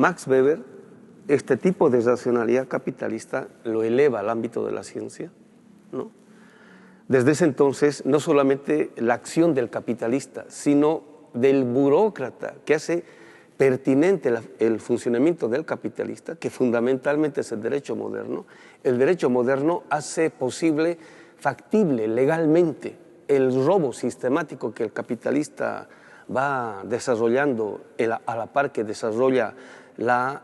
Max Weber, este tipo de racionalidad capitalista lo eleva al ámbito de la ciencia, ¿no? Desde ese entonces, no solamente la acción del capitalista, sino del burócrata que hace pertinente el funcionamiento del capitalista, que fundamentalmente es el derecho moderno. El derecho moderno hace posible, factible, legalmente, el robo sistemático que el capitalista va desarrollando a la par que desarrolla la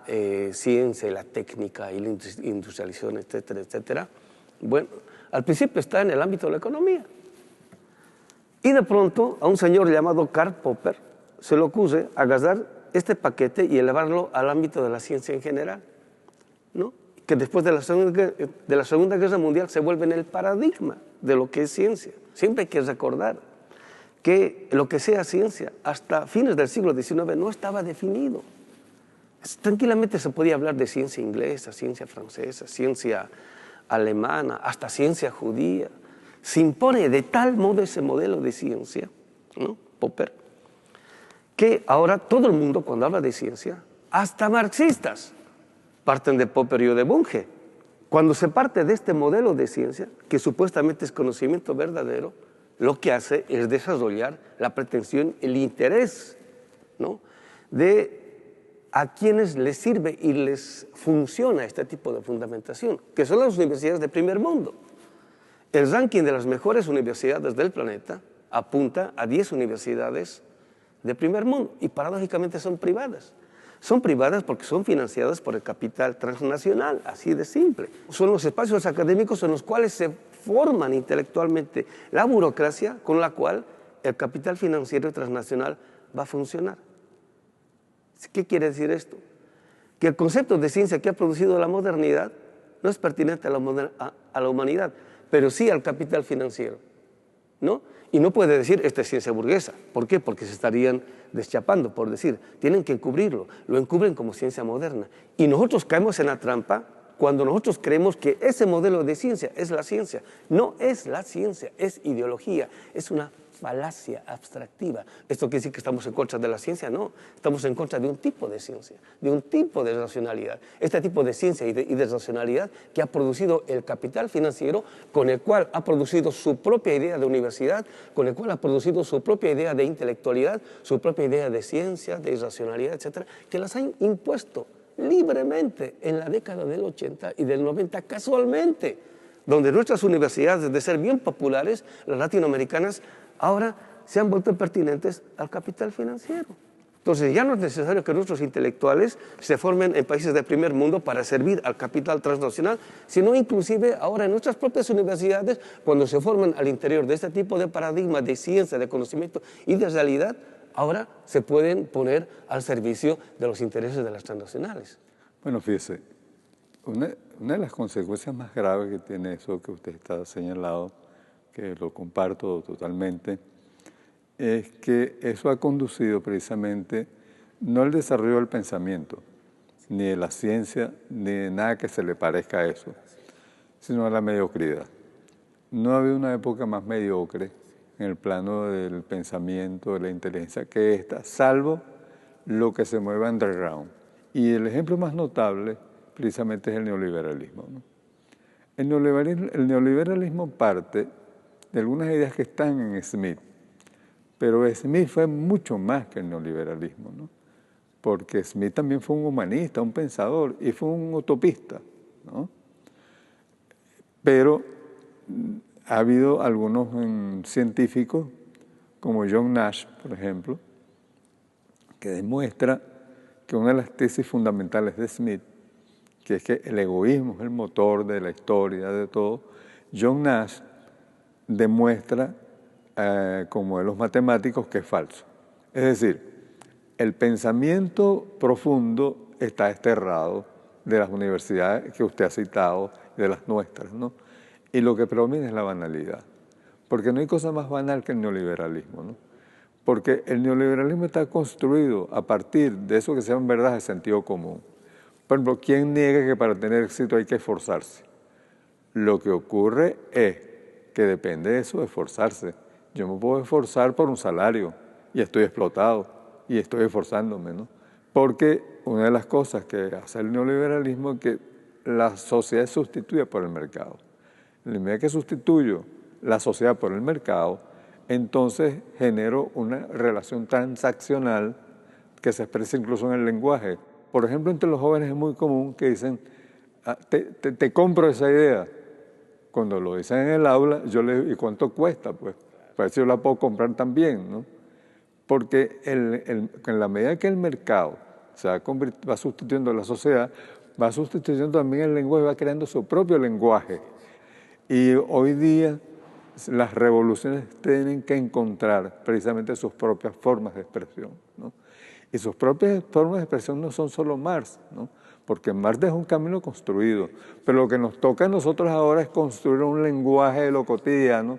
ciencia, la técnica y la industrialización, etcétera, etcétera. Bueno, al principio está en el ámbito de la economía. Y de pronto a un señor llamado Karl Popper se le ocurre agarrar este paquete y elevarlo al ámbito de la ciencia en general, ¿no? Que después de la Segunda Guerra Mundial se vuelve en el paradigma de lo que es ciencia. Siempre hay que recordar que lo que sea ciencia hasta fines del siglo XIX no estaba definido. Tranquilamente se podía hablar de ciencia inglesa, ciencia francesa, ciencia alemana, hasta ciencia judía. Se impone de tal modo ese modelo de ciencia, ¿no? Popper, que ahora todo el mundo cuando habla de ciencia, hasta marxistas, parten de Popper y de Bunge. Cuando se parte de este modelo de ciencia, que supuestamente es conocimiento verdadero, lo que hace es desarrollar la pretensión, el interés, ¿no?, de a quienes les sirve y les funciona este tipo de fundamentación, que son las universidades de primer mundo. El ranking de las mejores universidades del planeta apunta a 10 universidades de primer mundo y paradójicamente son privadas. Son privadas porque son financiadas por el capital transnacional, así de simple. Son los espacios académicos en los cuales se forman intelectualmente la burocracia con la cual el capital financiero transnacional va a funcionar. ¿Qué quiere decir esto? Que el concepto de ciencia que ha producido la modernidad no es pertinente a la humanidad, pero sí al capital financiero, ¿no? Y no puede decir, esta es ciencia burguesa. ¿Por qué? Porque se estarían deschapando, por decir. Tienen que encubrirlo. Lo encubren como ciencia moderna. Y nosotros caemos en la trampa cuando nosotros creemos que ese modelo de ciencia es la ciencia. No es la ciencia, es ideología, es una falacia abstractiva. ¿Esto quiere decir que estamos en contra de la ciencia? No, estamos en contra de un tipo de ciencia, de un tipo de racionalidad. Este tipo de ciencia y de racionalidad que ha producido el capital financiero, con el cual ha producido su propia idea de universidad, con el cual ha producido su propia idea de intelectualidad, su propia idea de ciencia, de racionalidad, etcétera, que las han impuesto libremente en la década del 80 y del 90 casualmente, donde nuestras universidades, de ser bien populares, las latinoamericanas, ahora se han vuelto pertinentes al capital financiero. Entonces ya no es necesario que nuestros intelectuales se formen en países de primer mundo para servir al capital transnacional, sino inclusive ahora en nuestras propias universidades, cuando se forman al interior de este tipo de paradigmas de ciencia, de conocimiento y de realidad, ahora se pueden poner al servicio de los intereses de las transnacionales. Bueno, fíjese, una de las consecuencias más graves que tiene eso que usted está señalado, que lo comparto totalmente, es que eso ha conducido precisamente no al desarrollo del pensamiento, ni de la ciencia, ni de nada que se le parezca a eso, sino a la mediocridad. No ha habido una época más mediocre en el plano del pensamiento, de la inteligencia, que esta, salvo lo que se mueva underground. Y el ejemplo más notable precisamente es el neoliberalismo, ¿no? El neoliberalismo parte de algunas ideas que están en Smith, pero Smith fue mucho más que el neoliberalismo, ¿no? Porque Smith también fue un humanista, un pensador y fue un utopista, ¿no? Pero ha habido algunos científicos, como John Nash, por ejemplo, que demuestra que una de las tesis fundamentales de Smith, que es que el egoísmo es el motor de la historia, de todo, John Nash demuestra con modelos matemáticos que es falso. Es decir, el pensamiento profundo está desterrado de las universidades que usted ha citado, de las nuestras, ¿no? Y lo que predomina es la banalidad. Porque no hay cosa más banal que el neoliberalismo, ¿no? Porque el neoliberalismo está construido a partir de eso que se llama verdades de sentido común. Por ejemplo, ¿quién niega que para tener éxito hay que esforzarse? Lo que ocurre es que depende de eso, de esforzarse. Yo me puedo esforzar por un salario y estoy explotado y estoy esforzándome, ¿no? Porque una de las cosas que hace el neoliberalismo es que la sociedad es sustituida por el mercado. En la medida que sustituyo la sociedad por el mercado, entonces genero una relación transaccional que se expresa incluso en el lenguaje. Por ejemplo, entre los jóvenes es muy común que dicen, te compro esa idea. Cuando lo dicen en el aula, yo le digo, ¿y cuánto cuesta? Pues para ver si yo la puedo comprar también, ¿no? Porque en la medida que el mercado va sustituyendo a la sociedad, va sustituyendo también el lenguaje, va creando su propio lenguaje. Y hoy día las revoluciones tienen que encontrar precisamente sus propias formas de expresión, ¿no? Y sus propias formas de expresión no son solo Marx, ¿no? Porque Marx dejó un camino construido, pero lo que nos toca a nosotros ahora es construir un lenguaje de lo cotidiano,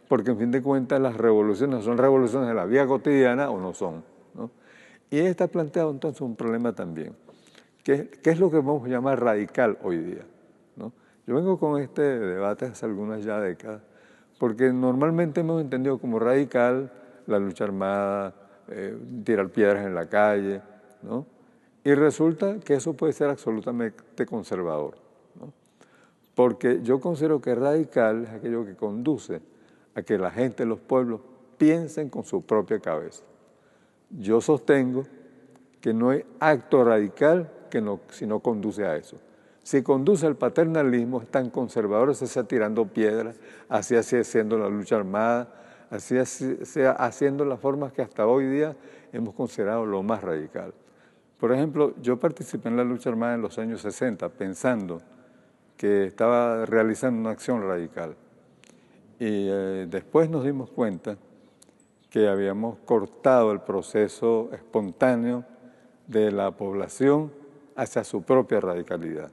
porque en fin de cuentas las revoluciones son revoluciones de la vida cotidiana o no son, ¿no? Y está planteado entonces un problema también, ¿qué es lo que vamos a llamar radical hoy día, ¿no? Yo vengo con este debate hace algunas ya décadas, porque normalmente hemos entendido como radical la lucha armada, tirar piedras en la calle, ¿no? Y resulta que eso puede ser absolutamente conservador, ¿no? Porque yo considero que radical es aquello que conduce a que la gente, los pueblos, piensen con su propia cabeza. Yo sostengo que no hay acto radical si no conduce a eso. Si conduce al paternalismo, es tan conservador, se está tirando piedras, así haciendo la lucha armada, así haciendo las formas que hasta hoy día hemos considerado lo más radical. Por ejemplo, yo participé en la lucha armada en los años 60 pensando que estaba realizando una acción radical. Y después nos dimos cuenta que habíamos cortado el proceso espontáneo de la población hacia su propia radicalidad.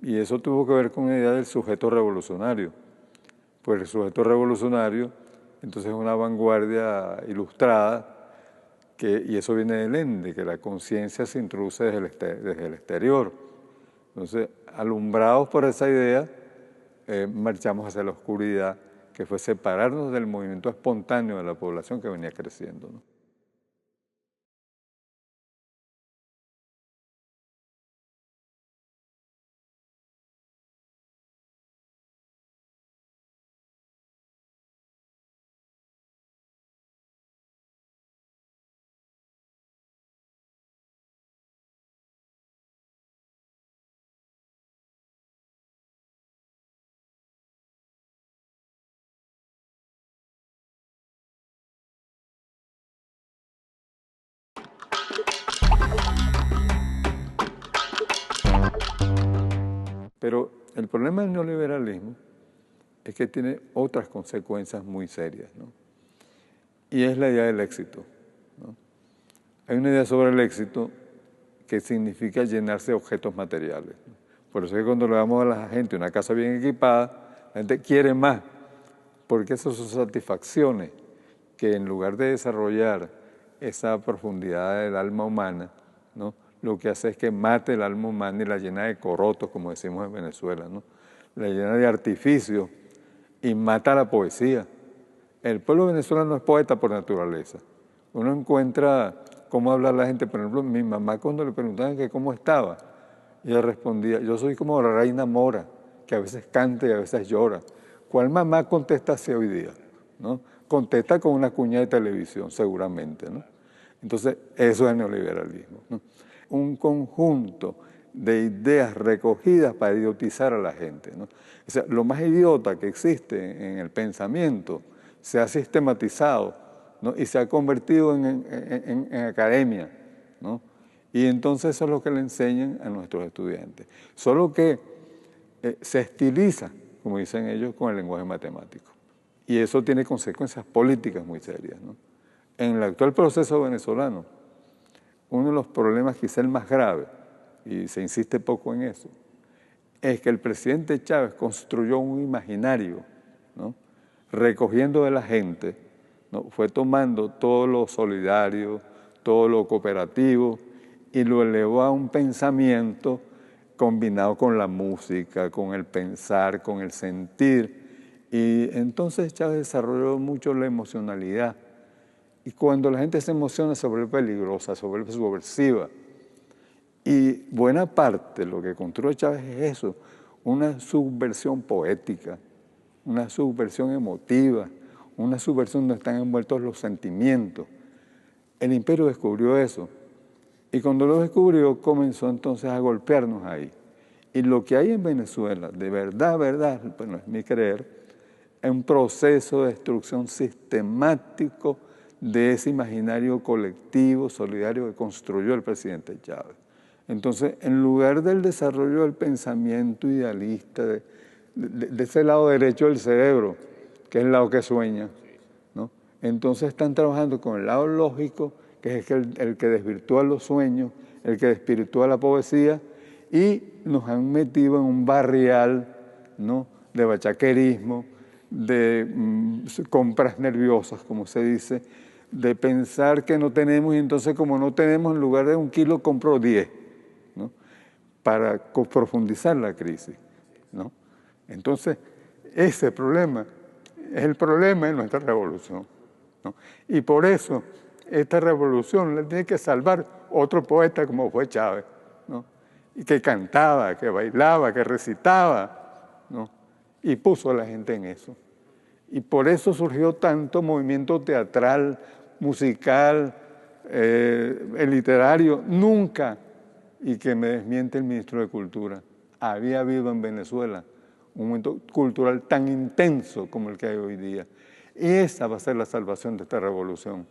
Y eso tuvo que ver con la idea del sujeto revolucionario. Pues el sujeto revolucionario, entonces es una vanguardia ilustrada, y eso viene del ende, que la conciencia se introduce desde el exterior. Entonces, alumbrados por esa idea, marchamos hacia la oscuridad, que fue separarnos del movimiento espontáneo de la población que venía creciendo, ¿no? Pero el problema del neoliberalismo es que tiene otras consecuencias muy serias, ¿no? Y es la idea del éxito, ¿no? Hay una idea sobre el éxito que significa llenarse de objetos materiales, ¿no? Por eso es que cuando le damos a la gente una casa bien equipada, la gente quiere más, porque esas son satisfacciones que en lugar de desarrollar esa profundidad del alma humana, ¿no?, lo que hace es que mate el alma humana y la llena de corotos, como decimos en Venezuela, ¿no? La llena de artificios y mata la poesía. El pueblo venezolano es poeta por naturaleza. Uno encuentra cómo habla la gente. Por ejemplo, mi mamá cuando le preguntaban que cómo estaba, ella respondía, yo soy como la reina mora, que a veces canta y a veces llora. ¿Cuál mamá contesta así hoy día, ¿no? Contesta con una cuña de televisión, seguramente, ¿no? Entonces, eso es neoliberalismo, ¿no? Un conjunto de ideas recogidas para idiotizar a la gente, ¿no? O sea, lo más idiota que existe en el pensamiento se ha sistematizado, ¿no?, y se ha convertido en academia, ¿no? Y entonces eso es lo que le enseñan a nuestros estudiantes. Solo que se estiliza, como dicen ellos, con el lenguaje matemático. Y eso tiene consecuencias políticas muy serias, ¿no? En el actual proceso venezolano, uno de los problemas, quizá el más grave, y se insiste poco en eso, es que el presidente Chávez construyó un imaginario, ¿no?, recogiendo de la gente, ¿no?, fue tomando todo lo solidario, todo lo cooperativo, y lo elevó a un pensamiento combinado con la música, con el pensar, con el sentir. Y entonces Chávez desarrolló mucho la emocionalidad. Y cuando la gente se emociona se vuelve peligrosa, se vuelve subversiva. Y buena parte de lo que construye Chávez es eso, una subversión poética, una subversión emotiva, una subversión donde están envueltos los sentimientos. El imperio descubrió eso, y cuando lo descubrió comenzó entonces a golpearnos ahí. Y lo que hay en Venezuela, de verdad, bueno, es mi creer, es un proceso de destrucción sistemático de ese imaginario colectivo, solidario que construyó el presidente Chávez. Entonces, en lugar del desarrollo del pensamiento idealista, de ese lado derecho del cerebro, que es el lado que sueña, ¿no? Entonces están trabajando con el lado lógico, que es el que desvirtúa los sueños, el que desvirtúa la poesía, y nos han metido en un barrial, ¿no?, de bachaquerismo, de compras nerviosas, como se dice, de pensar que no tenemos, y entonces como no tenemos, en lugar de 1 kilo compro 10, ¿no?, para profundizar la crisis, ¿no? Entonces, ese problema es el problema de nuestra revolución, ¿no? Y por eso esta revolución la tiene que salvar otro poeta como fue Chávez, ¿no?, y que cantaba, que bailaba, que recitaba, ¿no?, y puso a la gente en eso. Y por eso surgió tanto movimiento teatral, musical, el literario. Nunca, y que me desmiente el ministro de Cultura, había habido en Venezuela un momento cultural tan intenso como el que hay hoy día. Y esa va a ser la salvación de esta revolución.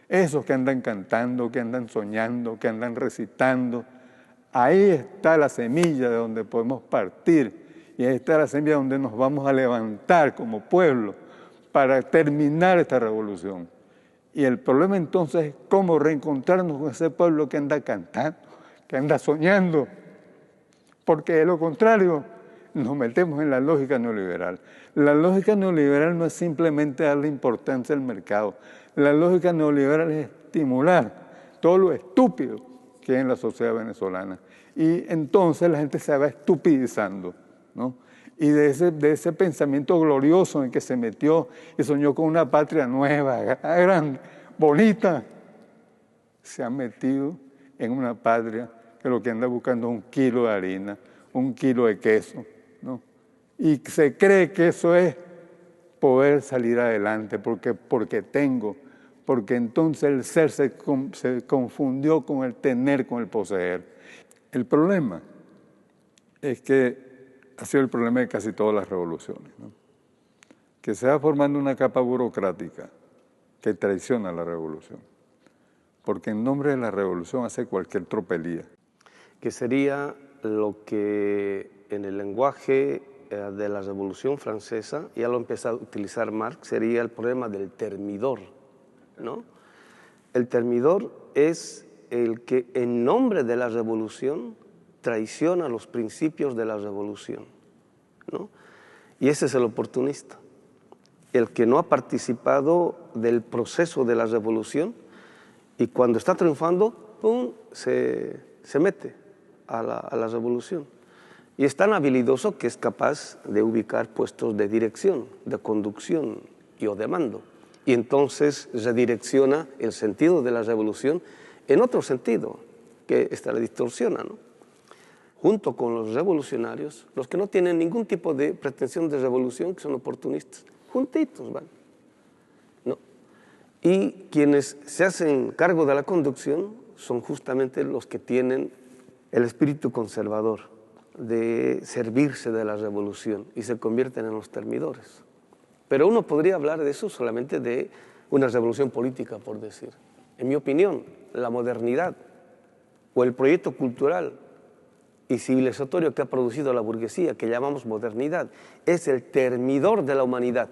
Esos que andan cantando, que andan soñando, que andan recitando, ahí está la semilla de donde podemos partir, y ahí está la semilla donde nos vamos a levantar como pueblo para terminar esta revolución. Y el problema entonces es cómo reencontrarnos con ese pueblo que anda cantando, que anda soñando, porque de lo contrario nos metemos en la lógica neoliberal. La lógica neoliberal no es simplemente darle importancia al mercado. La lógica neoliberal es estimular todo lo estúpido que hay en la sociedad venezolana. Y entonces la gente se va estupidizando, ¿no? Y de ese pensamiento glorioso en el que se metió y soñó con una patria nueva, grande, bonita, se ha metido en una patria que lo que anda buscando es 1 kilo de harina, 1 kilo de queso, ¿no? Y se cree que eso es poder salir adelante, porque entonces el ser se confundió con el tener, con el poseer. El problema es que ha sido el problema de casi todas las revoluciones, ¿no?, que se va formando una capa burocrática que traiciona a la revolución, porque en nombre de la revolución hace cualquier tropelía. Que sería lo que en el lenguaje de la Revolución Francesa, ya lo empezó a utilizar Marx, sería el problema del termidor, ¿no? El termidor es el que en nombre de la revolución traiciona los principios de la revolución, ¿no? Y ese es el oportunista, el que no ha participado del proceso de la revolución y cuando está triunfando, ¡pum!, se mete a la revolución. Y es tan habilidoso que es capaz de ubicar puestos de dirección, de conducción o de mando. Y entonces redirecciona el sentido de la revolución en otro sentido, que esta la distorsiona, ¿no? Junto con los revolucionarios, los que no tienen ningún tipo de pretensión de revolución, que son oportunistas, juntitos van, ¿no? Y quienes se hacen cargo de la conducción son justamente los que tienen el espíritu conservador de servirse de la revolución y se convierten en los termidores. Pero uno podría hablar de eso solamente de una revolución política, por decir. En mi opinión, la modernidad o el proyecto cultural y civilizatorio que ha producido la burguesía, que llamamos modernidad, es el termidor de la humanidad,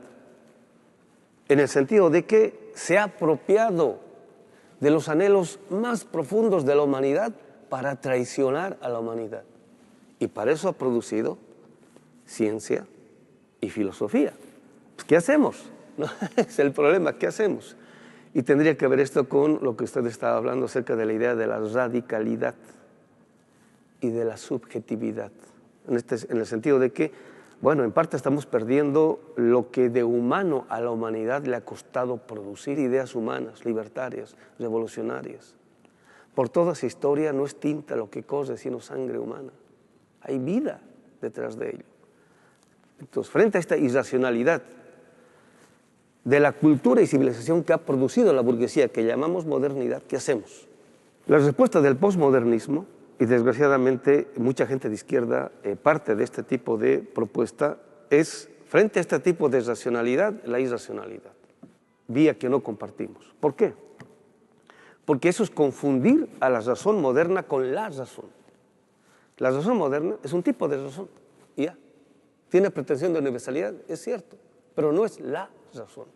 en el sentido de que se ha apropiado de los anhelos más profundos de la humanidad para traicionar a la humanidad. Y para eso ha producido ciencia y filosofía. Pues, ¿qué hacemos? ¿No? Es el problema, ¿qué hacemos? Y tendría que ver esto con lo que usted estaba hablando acerca de la idea de la radicalidad y de la subjetividad, en el sentido de que, bueno, en parte estamos perdiendo lo que de humano a la humanidad le ha costado producir ideas humanas, libertarias, revolucionarias. Por toda esa historia no es tinta lo que corre, sino sangre humana. Hay vida detrás de ello. Entonces, frente a esta irracionalidad de la cultura y civilización que ha producido la burguesía, que llamamos modernidad, ¿qué hacemos? La respuesta del posmodernismo, y desgraciadamente mucha gente de izquierda parte de este tipo de propuesta, es, frente a este tipo de racionalidad, la irracionalidad, vía que no compartimos. ¿Por qué? Porque eso es confundir a la razón moderna con la razón. La razón moderna es un tipo de razón, y ya. Tiene pretensión de universalidad, es cierto, pero no es la razón.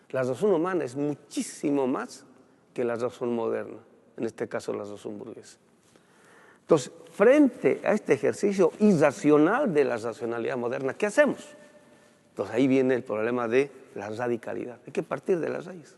La razón humana es muchísimo más que la razón moderna, en este caso la razón burguesa. Entonces, frente a este ejercicio irracional de la racionalidad moderna, ¿qué hacemos? Entonces ahí viene el problema de la radicalidad. Hay que partir de la raíz.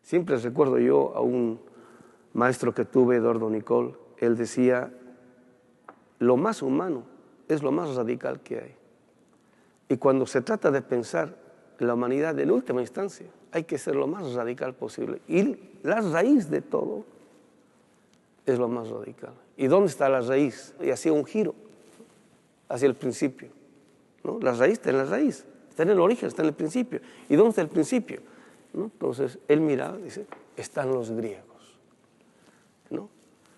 Siempre recuerdo yo a un maestro que tuve, Eduardo Nicol, él decía, lo más humano es lo más radical que hay. Y cuando se trata de pensar en la humanidad en última instancia, hay que ser lo más radical posible. Y la raíz de todo es lo más radical. ¿Y dónde está la raíz? Y hacía un giro hacia el principio, ¿no? La raíz está en la raíz, está en el origen, está en el principio. ¿Y dónde está el principio? ¿No? Entonces él miraba y dice, están los griegos, ¿no?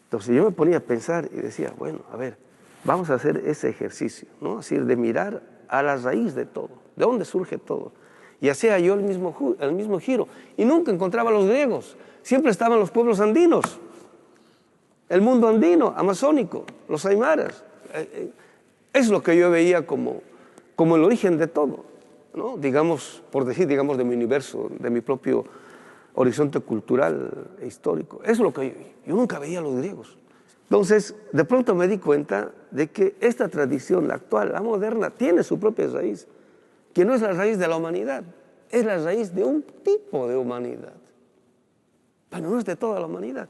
Entonces yo me ponía a pensar y decía, bueno, a ver, vamos a hacer ese ejercicio, ¿no? Así de mirar a la raíz de todo, de dónde surge todo. Y hacía yo el mismo giro y nunca encontraba a los griegos, siempre estaban los pueblos andinos, el mundo andino, amazónico, los aymaras. Es lo que yo veía como el origen de todo, ¿no? Digamos, por decir, digamos, de mi universo, de mi propio horizonte cultural e histórico. Eso es lo que yo nunca veía a los griegos. Entonces, de pronto me di cuenta de que esta tradición, la actual, la moderna, tiene su propia raíz, que no es la raíz de la humanidad, es la raíz de un tipo de humanidad, pero no es de toda la humanidad.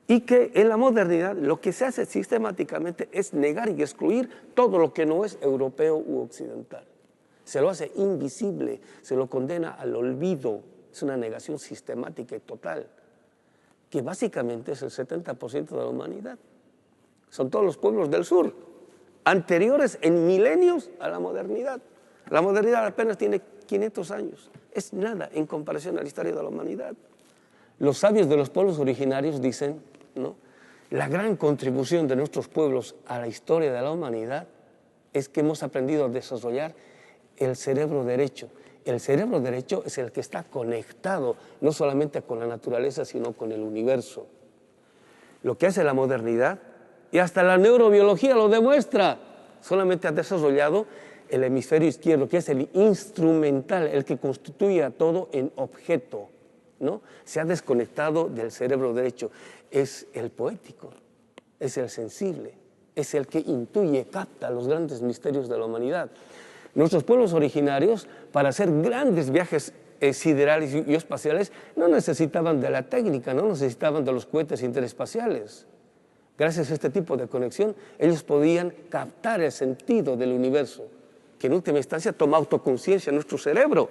Y que en la modernidad lo que se hace sistemáticamente es negar y excluir todo lo que no es europeo u occidental. Se lo hace invisible, se lo condena al olvido. Es una negación sistemática y total, que básicamente es el 70% de la humanidad. Son todos los pueblos del sur, anteriores en milenios a la modernidad. La modernidad apenas tiene 500 años. Es nada en comparación a la historia de la humanidad. Los sabios de los pueblos originarios dicen, ¿no?, la gran contribución de nuestros pueblos a la historia de la humanidad es que hemos aprendido a desarrollar el cerebro derecho. El cerebro derecho es el que está conectado no solamente con la naturaleza, sino con el universo. Lo que hace la modernidad, y hasta la neurobiología lo demuestra, solamente ha desarrollado el hemisferio izquierdo, que es el instrumental, el que constituye a todo en objeto, ¿no? Se ha desconectado del cerebro derecho. Es el poético, es el sensible, es el que intuye, capta los grandes misterios de la humanidad. Nuestros pueblos originarios, para hacer grandes viajes siderales y espaciales, no necesitaban de la técnica, no necesitaban de los cohetes interespaciales. Gracias a este tipo de conexión, ellos podían captar el sentido del universo, que en última instancia toma autoconciencia en nuestro cerebro.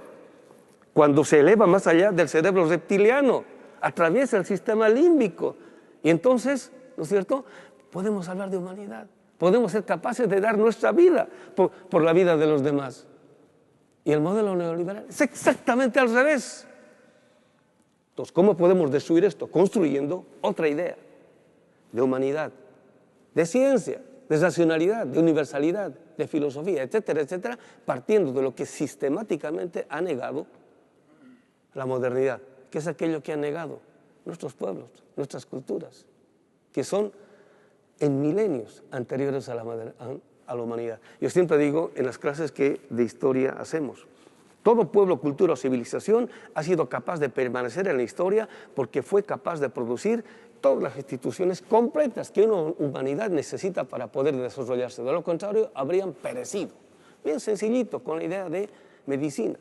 Cuando se eleva más allá del cerebro reptiliano, atraviesa el sistema límbico. Y entonces, ¿no es cierto?, podemos hablar de humanidad. Podemos ser capaces de dar nuestra vida por la vida de los demás. Y el modelo neoliberal es exactamente al revés. Entonces, ¿cómo podemos destruir esto? Construyendo otra idea de humanidad, de ciencia, de racionalidad, de universalidad, de filosofía, etcétera, etcétera, partiendo de lo que sistemáticamente ha negado la modernidad, que es aquello que han negado nuestros pueblos, nuestras culturas, que son en milenios anteriores a la humanidad. Yo siempre digo en las clases que de historia hacemos, Todo pueblo, cultura o civilización ha sido capaz de permanecer en la historia porque fue capaz de producir todas las instituciones completas que una humanidad necesita para poder desarrollarse. De lo contrario, habrían perecido. Bien sencillito, con la idea de medicina.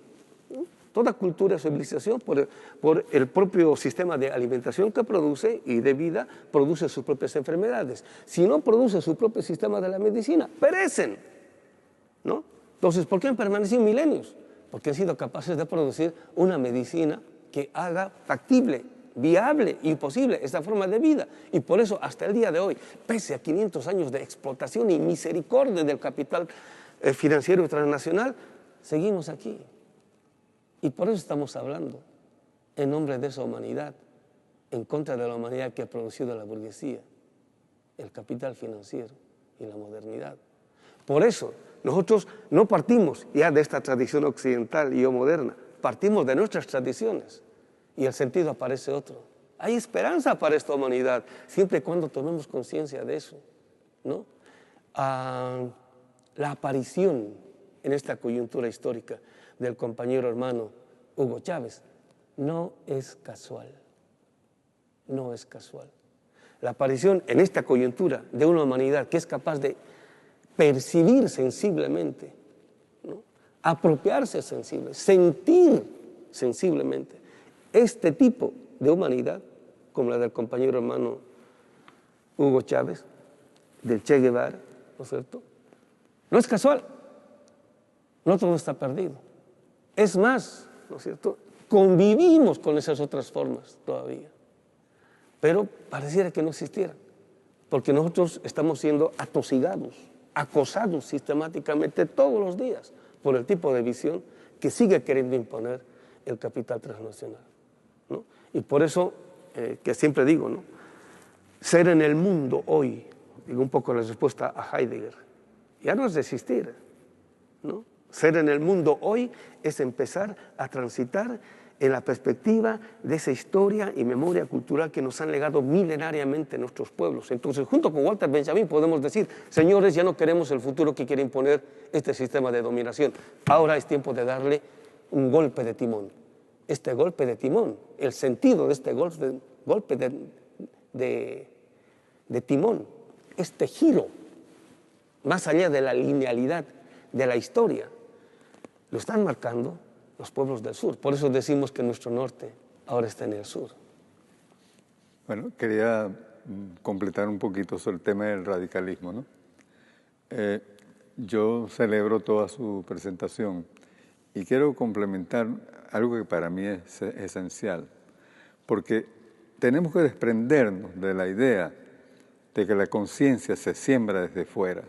Toda cultura o civilización, por el propio sistema de alimentación que produce y de vida, produce sus propias enfermedades. Si no produce su propio sistema de la medicina, perecen, ¿no? Entonces, ¿por qué han permanecido milenios? Porque han sido capaces de producir una medicina que haga factible, viable y posible esta forma de vida. Y por eso, hasta el día de hoy, pese a 500 años de explotación y misericordia del capital financiero y transnacional, seguimos aquí. Y por eso estamos hablando, en nombre de esa humanidad, en contra de la humanidad que ha producido la burguesía, el capital financiero y la modernidad. Por eso, nosotros no partimos ya de esta tradición occidental y o moderna, partimos de nuestras tradiciones y el sentido aparece otro. Hay esperanza para esta humanidad, siempre y cuando tomemos conciencia de eso, ¿no? La aparición en esta coyuntura histórica del compañero hermano Hugo Chávez no es casual, no es casual. La aparición en esta coyuntura de una humanidad que es capaz de percibir sensiblemente, ¿no? Apropiarse sensible, sentir sensiblemente este tipo de humanidad, como la del compañero hermano Hugo Chávez, del Che Guevara, ¿no es cierto? No es casual, no todo está perdido. Es más, ¿no es cierto? Convivimos con esas otras formas todavía, pero pareciera que no existieran, porque nosotros estamos siendo atosigados, acosados sistemáticamente todos los días por el tipo de visión que sigue queriendo imponer el capital transnacional, ¿no? Y por eso que siempre digo, ¿no? Ser en el mundo hoy, digo un poco la respuesta a Heidegger, ya no es resistir, ¿no? Ser en el mundo hoy es empezar a transitar en la perspectiva de esa historia y memoria cultural que nos han legado milenariamente nuestros pueblos. Entonces, junto con Walter Benjamin podemos decir, señores, ya no queremos el futuro que quiere imponer este sistema de dominación. Ahora es tiempo de darle un golpe de timón. Este golpe de timón, el sentido de este golpe de timón, este giro, más allá de la linealidad de la historia, lo están marcando los pueblos del sur. Por eso decimos que nuestro norte ahora está en el sur. Bueno, quería completar un poquito sobre el tema del radicalismo, ¿no? Yo celebro toda su presentación y quiero complementar algo que para mí es esencial, porque tenemos que desprendernos de la idea de que la conciencia se siembra desde fuera,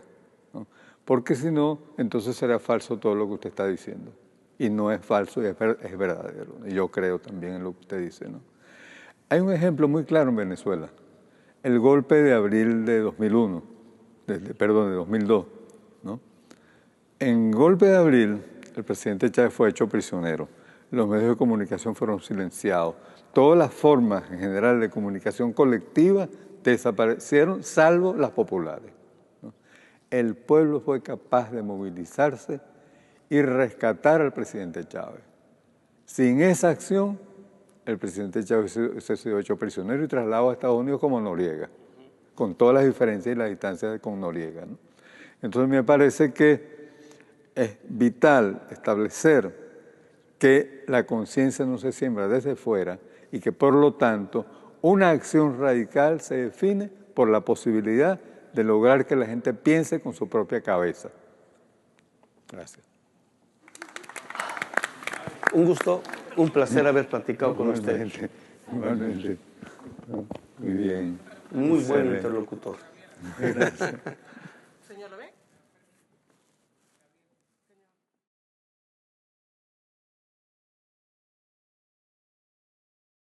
¿no? Porque si no, entonces será falso todo lo que usted está diciendo. Y no es falso, es verdadero. Y yo creo también en lo que usted dice, ¿no? Hay un ejemplo muy claro en Venezuela. El golpe de abril de 2001, de 2002, ¿no? En golpe de abril, el presidente Chávez fue hecho prisionero. Los medios de comunicación fueron silenciados. Todas las formas en general de comunicación colectiva desaparecieron, salvo las populares, ¿no? El pueblo fue capaz de movilizarse y rescatar al presidente Chávez. Sin esa acción, el presidente Chávez se ha sido hecho prisionero y trasladado a Estados Unidos como Noriega, con todas las diferencias y las distancias con Noriega, ¿no? Entonces me parece que es vital establecer que la conciencia no se siembra desde fuera y que por lo tanto una acción radical se define por la posibilidad de lograr que la gente piense con su propia cabeza. Gracias. Un gusto, un placer haber platicado con usted. Igualmente. Muy bien. Muy buen interlocutor. Gracias.